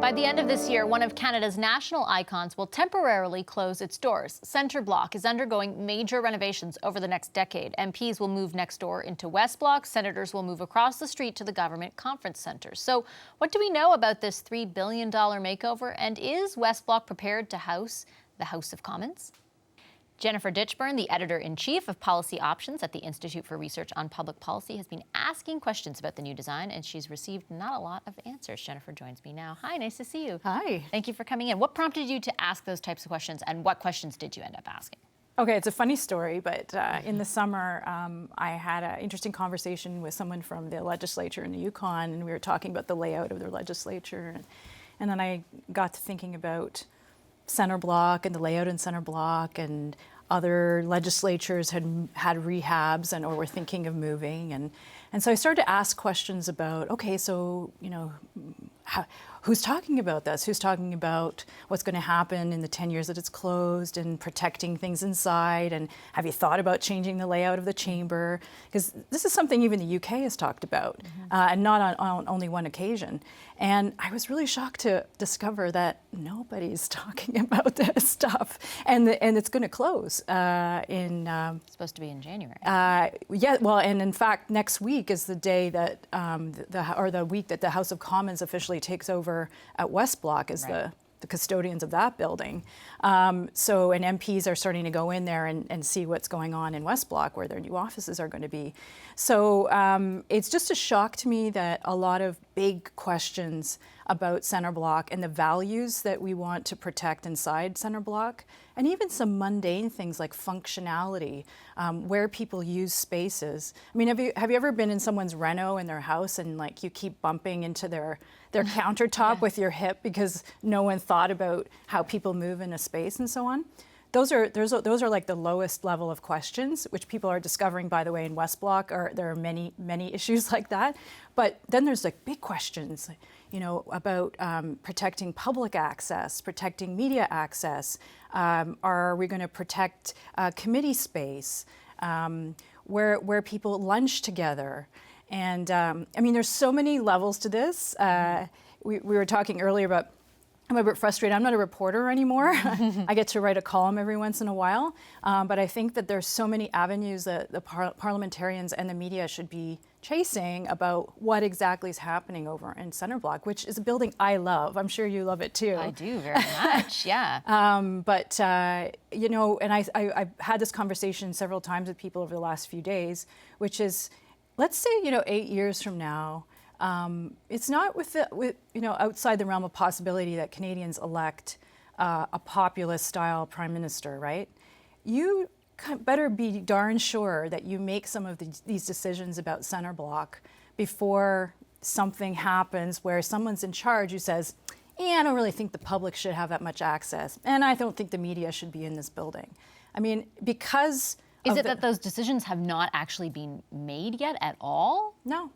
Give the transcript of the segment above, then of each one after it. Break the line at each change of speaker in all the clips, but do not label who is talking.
By the end of this year, one of Canada's national icons will temporarily close its doors. Centre Block is undergoing major renovations over the next decade. MPs will move next door into West Block. Senators will move across the street to the government conference centre. So what do we know about this $3 billion makeover? And is West Block prepared to house the House of Commons? Jennifer Ditchburn, the editor-in-chief of Policy Options at the Institute for Research on Public Policy, has been asking questions about the new design, and she's received not a lot of answers. Jennifer joins me now. Hi, nice to see you.
Hi.
Thank you for coming in. What prompted you to ask those types of questions, and what questions did you end up asking?
Okay, it's a funny story, but in the summer, I had an interesting conversation with someone from the legislature in the Yukon, and we were talking about the layout of their legislature. And then I got to thinking about Centre Block and the layout in Centre Block, and other legislatures had rehabs and or were thinking of moving, and so I started to ask questions about, okay, so who's talking about this? Who's talking about what's going to happen in the 10 years that it's closed and protecting things inside? And have you thought about changing the layout of the chamber? Because this is something even the UK has talked about, and not on only one occasion. And I was really shocked to discover that nobody's talking about this stuff, and it's going to close in.
It's supposed to be in January.
Yeah, well, and in fact, next week is the day that the week that the House of Commons officially takes over at West Block as the custodians of that building. And MPs are starting to go in there and see what's going on in West Block, where their new offices are going to be. So it's just a shock to me that a lot of big questions about Centre Block and the values that we want to protect inside Centre Block, and even some mundane things like functionality, where people use spaces. I mean, have you ever been in someone's reno in their house and like you keep bumping into their countertop with your hip because no one thought about how people move in a space and so on? Those are like the lowest level of questions, which people are discovering, by the way, in West Block. There are many issues like that. But then there's like big questions, about protecting public access, protecting media access. Are we going to protect committee space, where people lunch together? And I mean, there's so many levels to this. We were talking earlier about, I'm a bit frustrated. I'm not a reporter anymore. I get to write a column every once in a while. But I think that there's so many avenues that the parliamentarians and the media should be chasing about what exactly is happening over in Centre Block, which is a building I love. I'm sure you love it too.
I do very much, yeah.
And I've had this conversation several times with people over the last few days, which is, let's say, 8 years from now, it's not outside the realm of possibility that Canadians elect a populist style prime minister, right? You better be darn sure that you make some of these decisions about Centre Block before something happens where someone's in charge who says, I don't really think the public should have that much access, and I don't think the media should be in this building. I mean, because
Is it that those decisions have not actually been made yet at all?
No.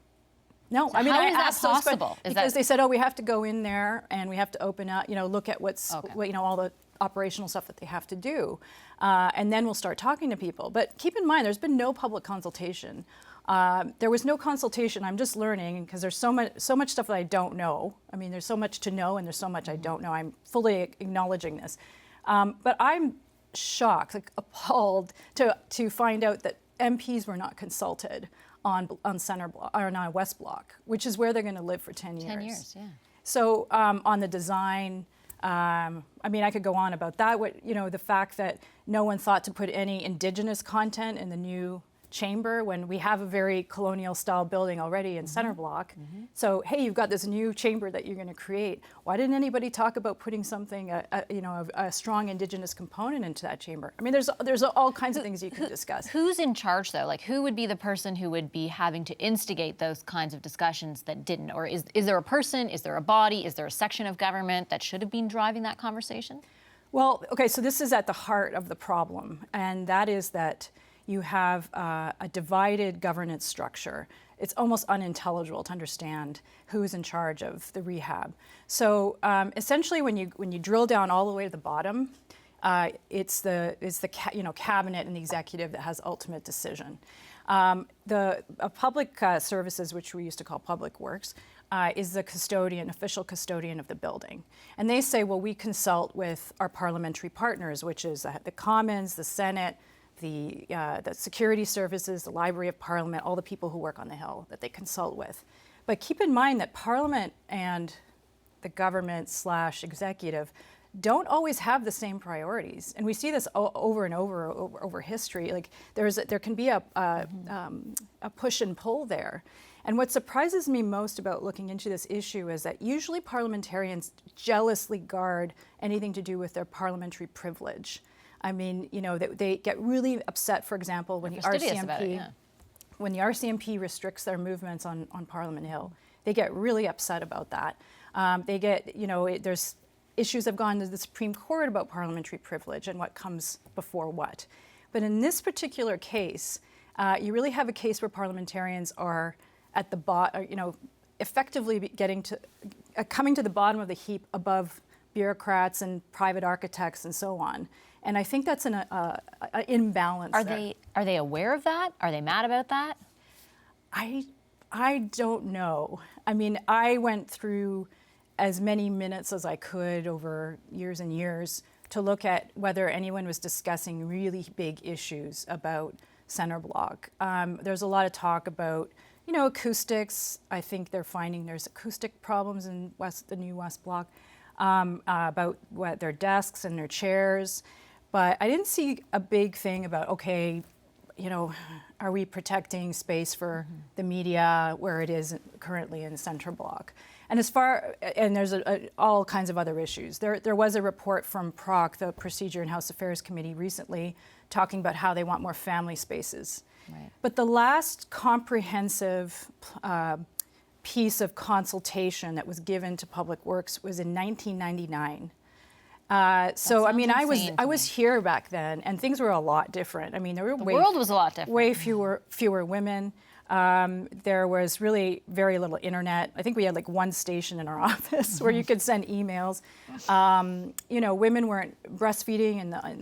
So
I mean,
how
I
is that
asked those
possible?
because they said, we have to go in there and we have to open up, look at all the operational stuff that they have to do, and then we'll start talking to people. But keep in mind, there's been no public consultation. There was no consultation. I'm just learning because there's so much stuff that I don't know. I mean, there's so much to know and there's so much I don't know. I'm fully acknowledging this, but I'm shocked, appalled to find out that MPs were not consulted on Centre Block or on West Block, which is where they're going to live for 10 years.
10 years, yeah.
So on the design, I mean, I could go on about that. The fact that no one thought to put any Indigenous content in the new chamber when we have a very colonial style building already in Centre Block. So, hey, you've got this new chamber that you're going to create. Why didn't anybody talk about putting something, a strong Indigenous component into that chamber? I mean, there's all kinds of things you can discuss.
Who's in charge, though? Like, who would be the person who would be having to instigate those kinds of discussions that didn't? Or is there a person, is there a body, is there a section of government that should have been driving that conversation?
Well, okay, so this is at the heart of the problem, and that is that you have a divided governance structure. It's almost unintelligible to understand who's in charge of the rehab. So essentially, when you drill down all the way to the bottom, it's the cabinet and the executive that has ultimate decision. The public services, which we used to call public works, is the custodian, official custodian of the building. And they say, well, we consult with our parliamentary partners, which is the Commons, the Senate, the security services, the Library of Parliament, all the people who work on the Hill that they consult with. But keep in mind that Parliament and the government / executive don't always have the same priorities, and we see this over and over history. Like there can be a push and pull there. And what surprises me most about looking into this issue is that usually parliamentarians jealously guard anything to do with their parliamentary privilege. I mean, you know, they get really upset, for example, when the RCMP restricts their movements on Parliament Hill. They get really upset about that. They get, you know, there's issues have gone to the Supreme Court about parliamentary privilege and what comes before what. But in this particular case, you really have a case where parliamentarians are at the bottom, you know, effectively coming to the bottom of the heap above bureaucrats and private architects and so on. And I think that's an imbalance.
Are they aware of that? Are they mad about that?
I don't know. I mean, I went through as many minutes as I could over years and years to look at whether anyone was discussing really big issues about center block. There's a lot of talk about, you know, acoustics. I think they're finding there's acoustic problems in the new West Block, about their desks and their chairs. But I didn't see a big thing about, okay, you know, are we protecting space for the media where it is currently in center block? And there's all kinds of other issues. There was a report from PROC, the Procedure and House Affairs Committee, recently talking about how they want more family spaces. Right. But the last comprehensive piece of consultation that was given to Public Works was in 1999. So I mean, I was here back then, and things were a lot different. I mean, the
world was a lot different.
Way fewer women. There was really very little internet. I think we had like one station in our office where you could send emails. You know, women weren't breastfeeding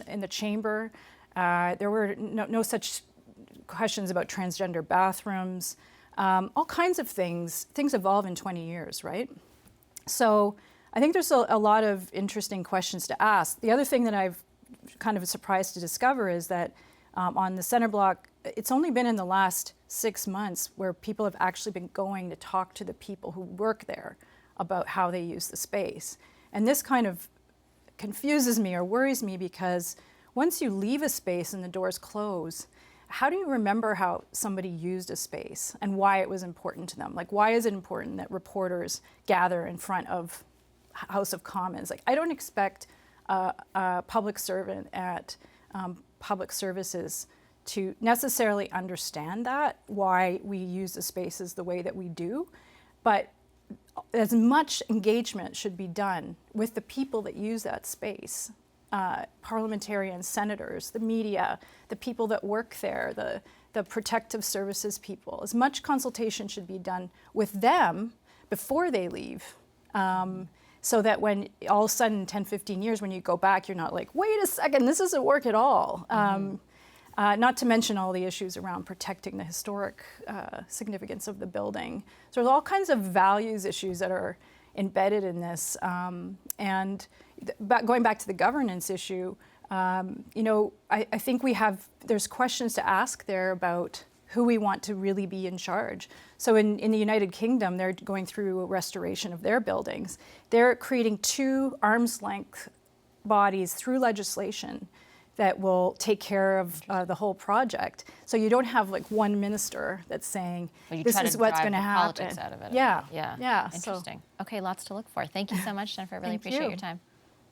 in the chamber. There were no such questions about transgender bathrooms. All kinds of things. Things evolve in 20 years, right? So I think there's a lot of interesting questions to ask. The other thing that I've kind of surprised to discover is that on the center block, it's only been in the last 6 months where people have actually been going to talk to the people who work there about how they use the space. And this kind of confuses me or worries me because once you leave a space and the doors close, how do you remember how somebody used a space and why it was important to them? Like, why is it important that reporters gather in front of House of Commons? Like, I don't expect a public servant at public services to necessarily understand that, why we use the spaces the way that we do, but as much engagement should be done with the people that use that space. Parliamentarians, senators, the media, the people that work there, the protective services people. As much consultation should be done with them before they leave. So that when all of a sudden, 10, 15 years, when you go back, you're not like, wait a second, this doesn't work at all. Not to mention all the issues around protecting the historic significance of the building. So there's all kinds of values issues that are embedded in this. Going back to the governance issue, you know, I think there's questions to ask there about who we want to really be in charge. So in the United Kingdom, they're going through a restoration of their buildings. They're creating 2 arm's length bodies through legislation that will take care of the whole project. So you don't have like one minister that's saying, this is what's going to happen.
Politics out of it.
Yeah.
Interesting. Okay, lots to look for. Thank you so much, Jennifer. I really appreciate your time.